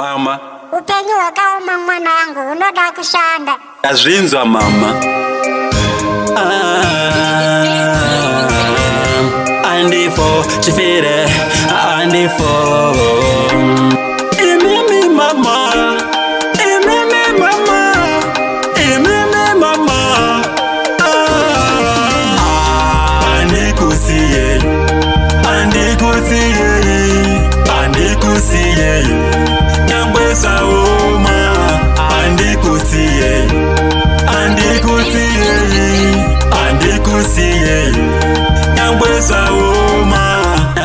Mama, upenyu wakaoma mwana wangu, unoda kushanda. Ndazvinzwa mama. Andifo chifire, andifo. Imimi mama, imimi mama, imimi mama. Andikusiye, andikusiye, andikusiye. Nyangwe saoma, andikusiye, andikusiye, andikusiye. Nyangwe saoma,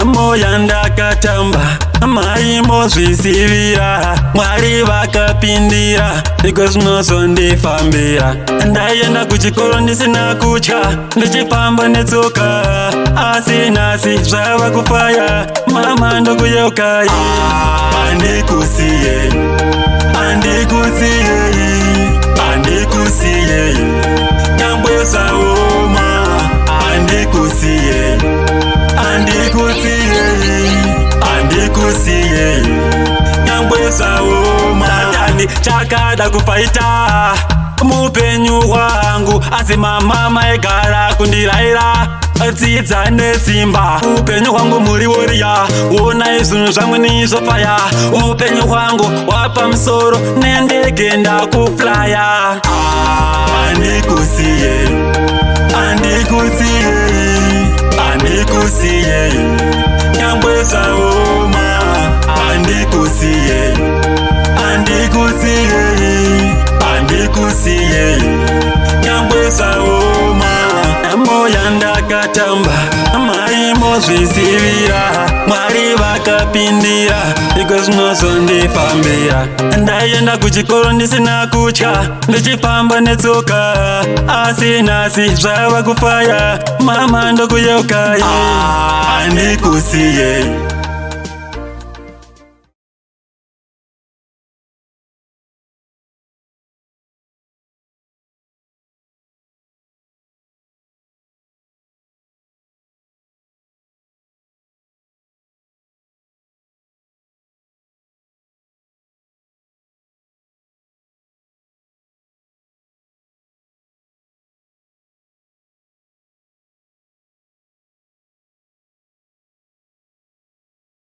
moya ndakatamba, maimo zvisivira, Mwari vakapindira, iko zvinozondifambira. Ndaienda kuchikoro ndisina kutya, ndichifamba netsoka, asi nhasi zvava kufaya, mama ndokuyeukai. Andikusiye, andikusiye, andikusiye. Nyangwe saoma, andikusiye, andikusiye, andikusiye. Nyangwe saoma, ndani chakada kufaita mupenyu hwangu, asi mama maigara kundiraira dzidza nesimba. Upenyu hwangu muri woriya, wonai zvinhu zvangu nizvofaya. Upenyu hwangu wapamusoro nendege ndakuflaya. Andikusiye, andikusiye, andikusiye. Nyangwe saoma, andikusiye, andikusiye, andikusiye. Nyangwe saoma, moya ndakatamba, maimo zvisivira, Mwari vakapindira, iko zvinozondifambira. Ndaienda kuchikoro ndisina kutya, ndichifamba netsoka, asi nhasi zvava kufaya, mama ndokuyeukai. Andikusiye,